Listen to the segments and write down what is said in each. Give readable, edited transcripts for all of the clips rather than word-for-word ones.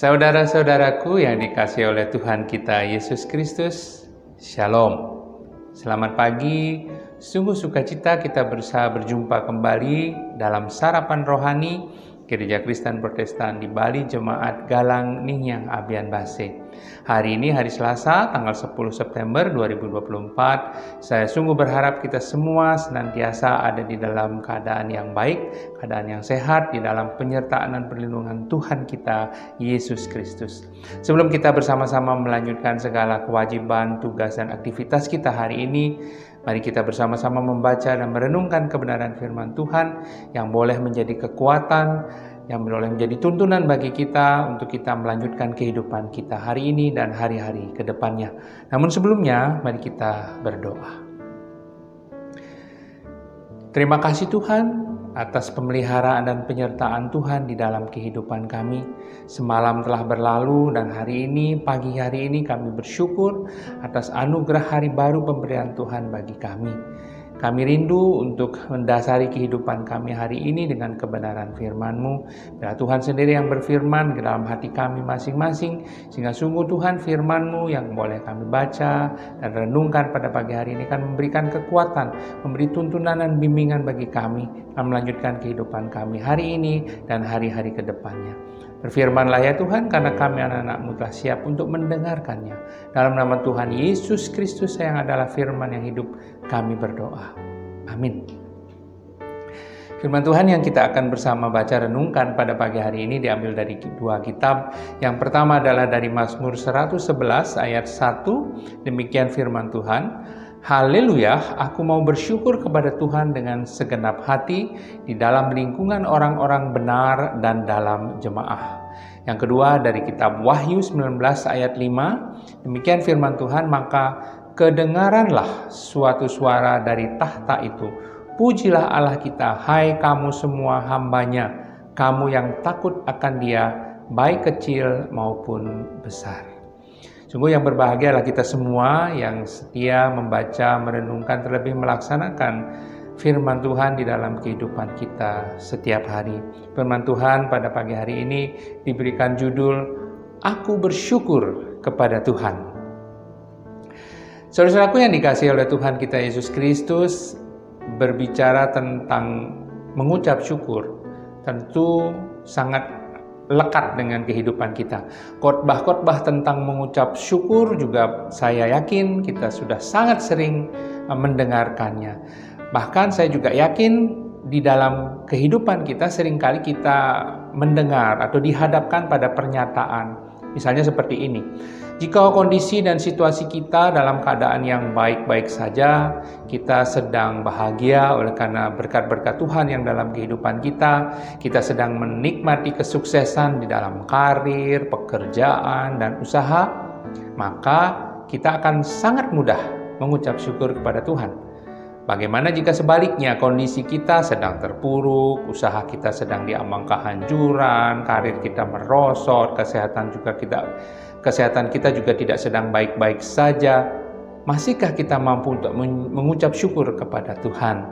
Saudara-saudaraku yang dikasihi oleh Tuhan kita Yesus Kristus, Shalom. Selamat pagi, sungguh sukacita kita berusaha berjumpa kembali dalam sarapan rohani Gereja Kristen Protestan di Bali Jemaat Galang Ningyang Abian Base. Hari ini hari Selasa tanggal 10 September 2024. Saya sungguh berharap kita semua senantiasa ada di dalam keadaan yang baik, keadaan yang sehat, di dalam penyertaan dan perlindungan Tuhan kita Yesus Kristus. Sebelum kita bersama-sama melanjutkan segala kewajiban, tugas dan aktivitas kita hari ini, mari kita bersama-sama membaca dan merenungkan kebenaran firman Tuhan yang boleh menjadi kekuatan, yang boleh menjadi tuntunan bagi kita untuk kita melanjutkan kehidupan kita hari ini dan hari-hari ke depannya. Namun sebelumnya, mari kita berdoa. Terima kasih Tuhan atas pemeliharaan dan penyertaan Tuhan di dalam kehidupan kami. Semalam telah berlalu dan hari ini, pagi hari ini kami bersyukur atas anugerah hari baru pemberian Tuhan bagi kami. Kami rindu untuk mendasari kehidupan kami hari ini dengan kebenaran firman-Mu. Biarlah Tuhan sendiri yang berfirman di dalam hati kami masing-masing, sehingga sungguh Tuhan firman-Mu yang boleh kami baca dan renungkan pada pagi hari ini akan memberikan kekuatan, memberi tuntunan dan bimbingan bagi kami dalam melanjutkan kehidupan kami hari ini dan hari-hari ke depannya. Berfirmanlah ya Tuhan, karena kami anak-anak-Mu telah siap untuk mendengarkannya. Dalam nama Tuhan Yesus Kristus yang adalah firman yang hidup, kami berdoa. Amin. Firman Tuhan yang kita akan bersama baca renungkan pada pagi hari ini diambil dari dua kitab. Yang pertama adalah dari Mazmur 111 ayat 1. Demikian firman Tuhan. Haleluya, aku mau bersyukur kepada Tuhan dengan segenap hati di dalam lingkungan orang-orang benar dan dalam jemaah. Yang kedua dari kitab Wahyu 19 ayat 5. Demikian firman Tuhan, maka kedengaranlah suatu suara dari tahta itu. Pujilah Allah kita, hai kamu semua hamba-Nya, kamu yang takut akan Dia, baik kecil maupun besar. Sungguh yang berbahagialah kita semua yang setia membaca, merenungkan, terlebih melaksanakan firman Tuhan di dalam kehidupan kita setiap hari. Firman Tuhan pada pagi hari ini diberikan judul, Aku bersyukur kepada Tuhan. Saudara-saudaraku yang dikasihi oleh Tuhan kita Yesus Kristus, berbicara tentang mengucap syukur tentu sangat lekat dengan kehidupan kita. Khotbah-khotbah tentang mengucap syukur juga saya yakin kita sudah sangat sering mendengarkannya. Bahkan saya juga yakin di dalam kehidupan kita seringkali kita mendengar atau dihadapkan pada pernyataan. Misalnya seperti ini. Jika kondisi dan situasi kita dalam keadaan yang baik-baik saja, kita sedang bahagia oleh karena berkat-berkat Tuhan yang dalam kehidupan kita sedang menikmati kesuksesan di dalam karir, pekerjaan, dan usaha, maka kita akan sangat mudah mengucap syukur kepada Tuhan. Bagaimana jika sebaliknya kondisi kita sedang terpuruk, usaha kita sedang diambang kehancuran, karir kita merosot, kesehatan kita juga tidak sedang baik-baik saja. Masihkah kita mampu untuk mengucap syukur kepada Tuhan?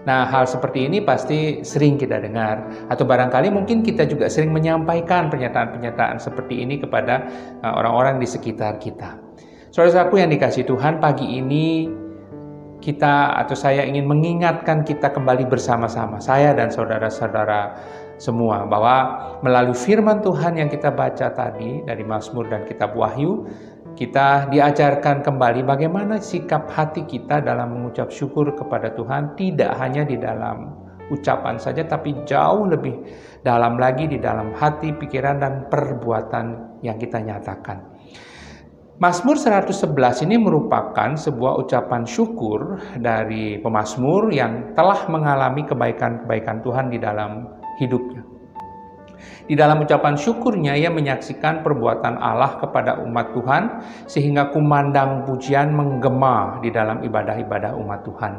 Nah, hal seperti ini pasti sering kita dengar, atau barangkali mungkin kita juga sering menyampaikan pernyataan-pernyataan seperti ini kepada orang-orang di sekitar kita. Saudara-saudaraku yang dikasihi Tuhan, pagi ini saya ingin mengingatkan kita kembali bersama-sama, saya dan saudara-saudara semua, bahwa melalui firman Tuhan yang kita baca tadi dari Mazmur dan kitab Wahyu, kita diajarkan kembali bagaimana sikap hati kita dalam mengucap syukur kepada Tuhan, tidak hanya di dalam ucapan saja, tapi jauh lebih dalam lagi di dalam hati, pikiran, dan perbuatan yang kita nyatakan. Mazmur 111 ini merupakan sebuah ucapan syukur dari pemazmur yang telah mengalami kebaikan-kebaikan Tuhan di dalam hidupnya. Di dalam ucapan syukurnya, ia menyaksikan perbuatan Allah kepada umat Tuhan, sehingga kumandang pujian menggema di dalam ibadah-ibadah umat Tuhan.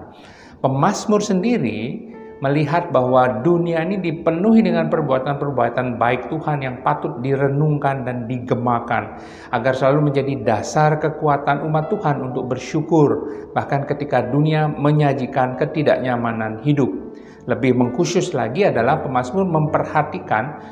Pemazmur sendiri melihat bahwa dunia ini dipenuhi dengan perbuatan-perbuatan baik Tuhan yang patut direnungkan dan digemakan, agar selalu menjadi dasar kekuatan umat Tuhan untuk bersyukur, bahkan ketika dunia menyajikan ketidaknyamanan hidup. Lebih mengkhusus lagi adalah pemazmur memperhatikan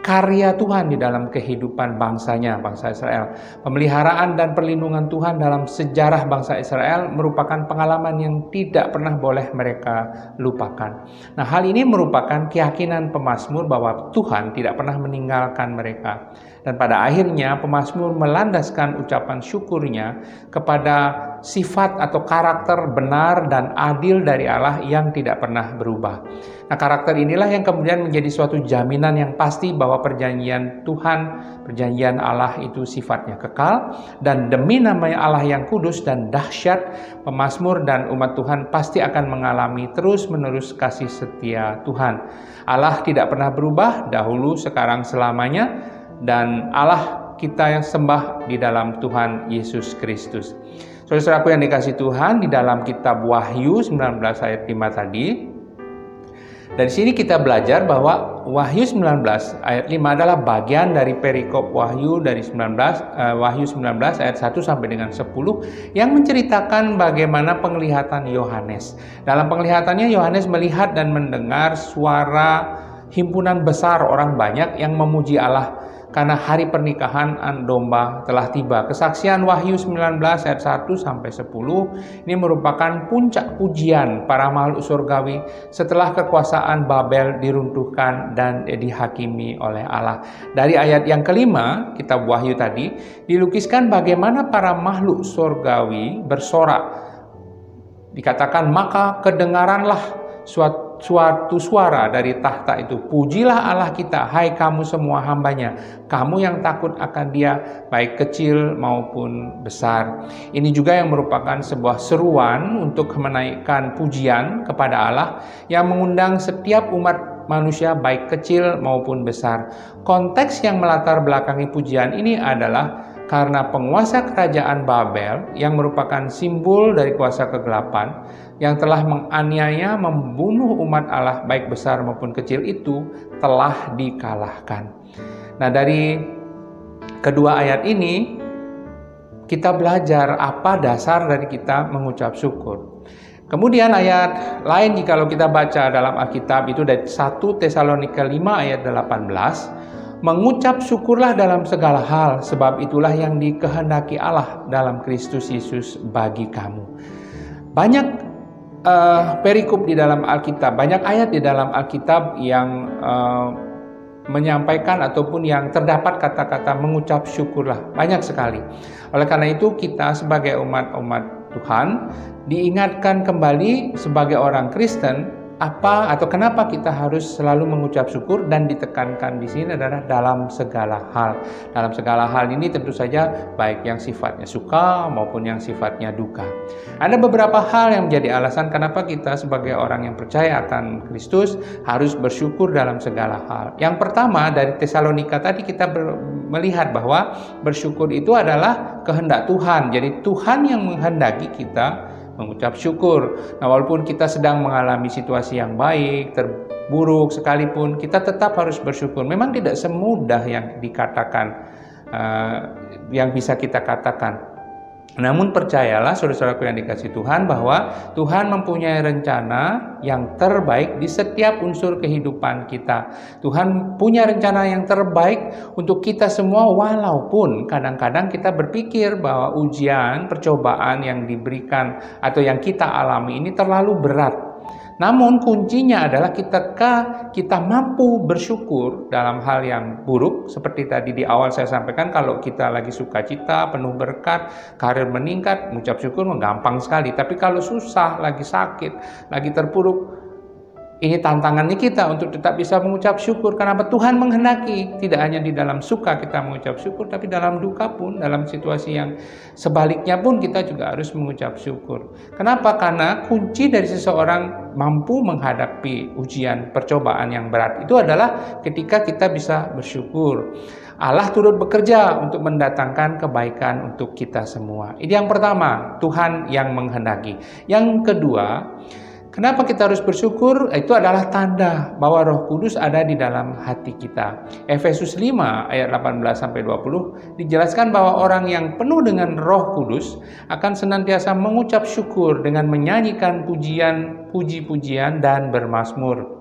karya Tuhan di dalam kehidupan bangsanya, bangsa Israel. Pemeliharaan dan perlindungan Tuhan dalam sejarah bangsa Israel merupakan pengalaman yang tidak pernah boleh mereka lupakan. Nah, hal ini merupakan keyakinan pemazmur bahwa Tuhan tidak pernah meninggalkan mereka. Dan pada akhirnya pemazmur melandaskan ucapan syukurnya kepada sifat atau karakter benar dan adil dari Allah yang tidak pernah berubah. Nah, karakter inilah yang kemudian menjadi suatu jaminan yang pasti bahwa perjanjian Tuhan, perjanjian Allah itu sifatnya kekal, dan demi namanya Allah yang kudus dan dahsyat, pemazmur dan umat Tuhan pasti akan mengalami terus-menerus kasih setia Tuhan. Allah tidak pernah berubah, dahulu, sekarang, selamanya, dan Allah kita yang sembah di dalam Tuhan Yesus Kristus. Saudara-saudaraku yang dikasihi Tuhan, di dalam kitab Wahyu 19 ayat 5 tadi, dari sini kita belajar bahwa Wahyu 19 ayat 5 adalah bagian dari perikop Wahyu dari Wahyu 19 ayat 1 sampai dengan 10 yang menceritakan bagaimana penglihatan Yohanes. Dalam penglihatannya Yohanes melihat dan mendengar suara himpunan besar orang banyak yang memuji Allah karena hari pernikahan domba telah tiba. Kesaksian Wahyu 19 ayat 1 sampai 10 ini merupakan puncak pujian para makhluk surgawi setelah kekuasaan Babel diruntuhkan dan dihakimi oleh Allah. Dari ayat yang kelima, kitab Wahyu tadi, dilukiskan bagaimana para makhluk surgawi bersorak. Dikatakan, maka kedengaranlah suatu suara dari tahta itu, pujilah Allah kita, hai kamu semua hambanya, kamu yang takut akan Dia, baik kecil maupun besar. Ini juga yang merupakan sebuah seruan untuk menaikkan pujian kepada Allah yang mengundang setiap umat manusia baik kecil maupun besar. Konteks yang melatar belakangi pujian ini adalah karena penguasa kerajaan Babel yang merupakan simbol dari kuasa kegelapan yang telah menganiaya, membunuh umat Allah baik besar maupun kecil itu telah dikalahkan. Nah, dari kedua ayat ini kita belajar apa dasar dari kita mengucap syukur. Kemudian ayat lain jikalau kita baca dalam Alkitab itu dari 1 Tesalonika 5 ayat 18, mengucap syukurlah dalam segala hal, sebab itulah yang dikehendaki Allah dalam Kristus Yesus bagi kamu. Banyak perikop di dalam Alkitab, banyak ayat di dalam Alkitab yang menyampaikan ataupun yang terdapat kata-kata mengucap syukurlah, banyak sekali. Oleh karena itu kita sebagai umat Tuhan diingatkan kembali sebagai orang Kristen apa atau kenapa kita harus selalu mengucap syukur, dan ditekankan di sini adalah dalam segala hal. Dalam segala hal ini tentu saja baik yang sifatnya suka maupun yang sifatnya duka. Ada beberapa hal yang menjadi alasan kenapa kita sebagai orang yang percaya akan Kristus harus bersyukur dalam segala hal. Yang pertama, dari Tesalonika tadi kita melihat bahwa bersyukur itu adalah kehendak Tuhan. Jadi Tuhan yang menghendaki kita mengucap syukur. Nah, walaupun kita sedang mengalami situasi yang baik, terburuk sekalipun, kita tetap harus bersyukur. Memang tidak semudah yang dikatakan, yang bisa kita katakan. Namun percayalah saudara-saudaraku yang dikasihi Tuhan, bahwa Tuhan mempunyai rencana yang terbaik di setiap unsur kehidupan kita. Tuhan punya rencana yang terbaik untuk kita semua, walaupun kadang-kadang kita berpikir bahwa ujian, percobaan yang diberikan atau yang kita alami ini terlalu berat. Namun kuncinya adalah kita mampu bersyukur dalam hal yang buruk. Seperti tadi di awal saya sampaikan, kalau kita lagi sukacita, penuh berkat, karir meningkat, mengucap syukur gampang sekali. Tapi kalau susah, lagi sakit, lagi terpuruk, ini tantangannya kita untuk tetap bisa mengucap syukur. Kenapa? Tuhan menghendaki tidak hanya di dalam suka kita mengucap syukur, tapi dalam duka pun, dalam situasi yang sebaliknya pun kita juga harus mengucap syukur. Kenapa? Karena kunci dari seseorang mampu menghadapi ujian, percobaan yang berat itu adalah ketika kita bisa bersyukur. Allah turut bekerja untuk mendatangkan kebaikan untuk kita semua. Ini yang pertama, Tuhan yang menghendaki. Yang kedua, kenapa kita harus bersyukur? Itu adalah tanda bahwa Roh Kudus ada di dalam hati kita. Efesus 5 ayat 18-20 dijelaskan bahwa orang yang penuh dengan Roh Kudus akan senantiasa mengucap syukur dengan menyanyikan puji-pujian dan bermazmur.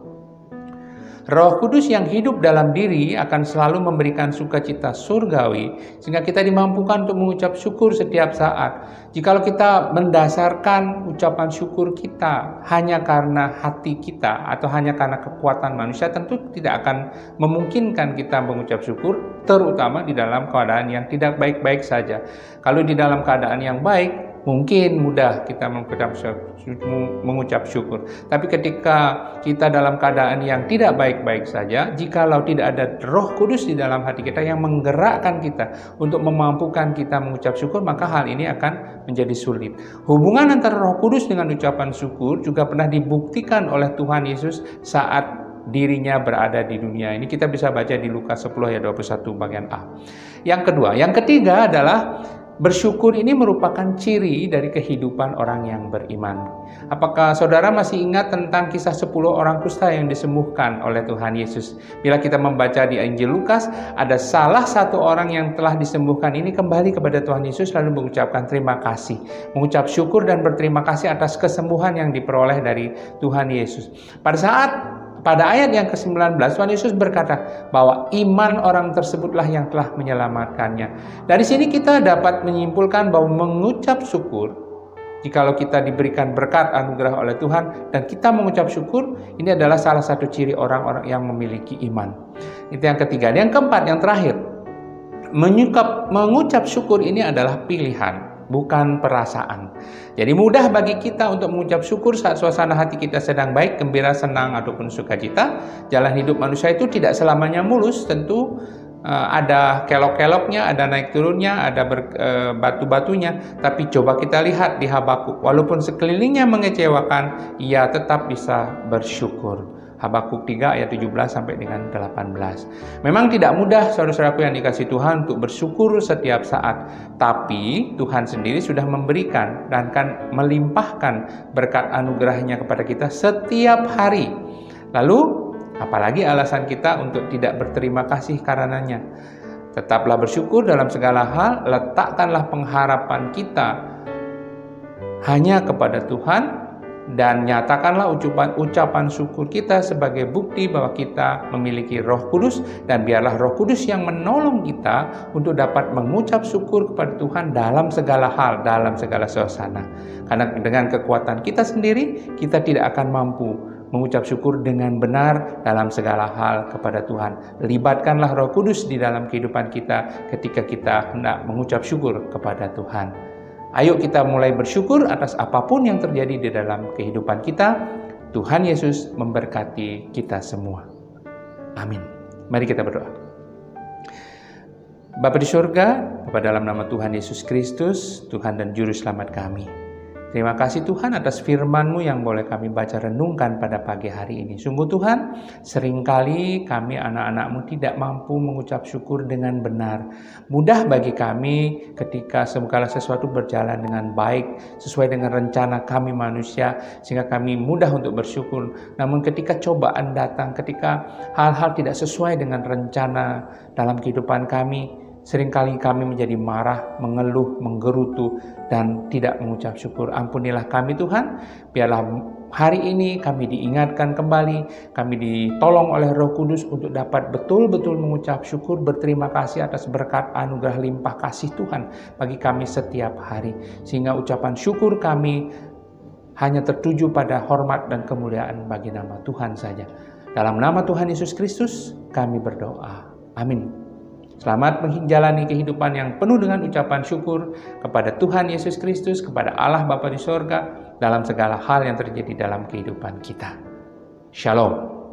Roh Kudus yang hidup dalam diri akan selalu memberikan sukacita surgawi, sehingga kita dimampukan untuk mengucap syukur setiap saat. Jikalau kita mendasarkan ucapan syukur kita hanya karena hati kita atau hanya karena kekuatan manusia, tentu tidak akan memungkinkan kita mengucap syukur, terutama di dalam keadaan yang tidak baik-baik saja. Kalau di dalam keadaan yang baik, mungkin mudah kita mengucap syukur. Tapi ketika kita dalam keadaan yang tidak baik-baik saja, jikalau tidak ada Roh Kudus di dalam hati kita yang menggerakkan kita untuk memampukan kita mengucap syukur, maka hal ini akan menjadi sulit. Hubungan antara Roh Kudus dengan ucapan syukur juga pernah dibuktikan oleh Tuhan Yesus saat dirinya berada di dunia ini. Kita bisa baca di Lukas 10 ayat 21 bagian A. Yang ketiga adalah bersyukur ini merupakan ciri dari kehidupan orang yang beriman. Apakah saudara masih ingat tentang kisah 10 orang kusta yang disembuhkan oleh Tuhan Yesus? Bila kita membaca di Injil Lukas, ada salah satu orang yang telah disembuhkan ini kembali kepada Tuhan Yesus lalu mengucapkan terima kasih. Mengucap syukur dan berterima kasih atas kesembuhan yang diperoleh dari Tuhan Yesus. Pada ayat yang ke-19, Tuhan Yesus berkata bahwa iman orang tersebutlah yang telah menyelamatkannya. Dari sini kita dapat menyimpulkan bahwa mengucap syukur, jikalau kita diberikan berkat anugerah oleh Tuhan dan kita mengucap syukur, ini adalah salah satu ciri orang-orang yang memiliki iman. Itu yang ketiga. Yang keempat, yang terakhir, mengucap syukur ini adalah pilihan, bukan perasaan. Jadi mudah bagi kita untuk mengucap syukur saat suasana hati kita sedang baik, gembira, senang, ataupun sukacita. Jalan hidup manusia itu tidak selamanya mulus, tentu ada kelok-keloknya, ada naik turunnya, ada batu-batunya. Tapi coba kita lihat di Habakuk, walaupun sekelilingnya mengecewakan, ia tetap bisa bersyukur. Habakuk 3 ayat 17 sampai dengan 18. Memang tidak mudah saudara-saudaraku yang dikasihi Tuhan untuk bersyukur setiap saat, tapi Tuhan sendiri sudah memberikan dan akan melimpahkan berkat anugerahnya kepada kita setiap hari. Lalu apalagi alasan kita untuk tidak berterima kasih karenanya? Tetaplah bersyukur dalam segala hal, letakkanlah pengharapan kita hanya kepada Tuhan, dan nyatakanlah ucapan syukur kita sebagai bukti bahwa kita memiliki Roh Kudus, dan biarlah Roh Kudus yang menolong kita untuk dapat mengucap syukur kepada Tuhan dalam segala hal, dalam segala suasana. Karena dengan kekuatan kita sendiri, kita tidak akan mampu mengucap syukur dengan benar dalam segala hal kepada Tuhan. Libatkanlah Roh Kudus di dalam kehidupan kita ketika kita hendak mengucap syukur kepada Tuhan. Ayo kita mulai bersyukur atas apapun yang terjadi di dalam kehidupan kita. Tuhan Yesus memberkati kita semua. Amin. Mari kita berdoa. Bapa di surga, Bapa dalam nama Tuhan Yesus Kristus, Tuhan dan Juru Selamat kami. Terima kasih Tuhan atas firman-Mu yang boleh kami baca renungkan pada pagi hari ini. Sungguh Tuhan, seringkali kami anak-anak-Mu tidak mampu mengucap syukur dengan benar. Mudah bagi kami ketika segala sesuatu berjalan dengan baik, sesuai dengan rencana kami manusia, sehingga kami mudah untuk bersyukur. Namun ketika cobaan datang, ketika hal-hal tidak sesuai dengan rencana dalam kehidupan kami, seringkali kami menjadi marah, mengeluh, menggerutu, dan tidak mengucap syukur. Ampunilah kami Tuhan, biarlah hari ini kami diingatkan kembali, kami ditolong oleh Roh Kudus untuk dapat betul-betul mengucap syukur, berterima kasih atas berkat anugerah limpah kasih Tuhan bagi kami setiap hari. Sehingga ucapan syukur kami hanya tertuju pada hormat dan kemuliaan bagi nama Tuhan saja. Dalam nama Tuhan Yesus Kristus kami berdoa. Amin. Selamat menjalani kehidupan yang penuh dengan ucapan syukur kepada Tuhan Yesus Kristus, kepada Allah Bapa di sorga, dalam segala hal yang terjadi dalam kehidupan kita. Shalom.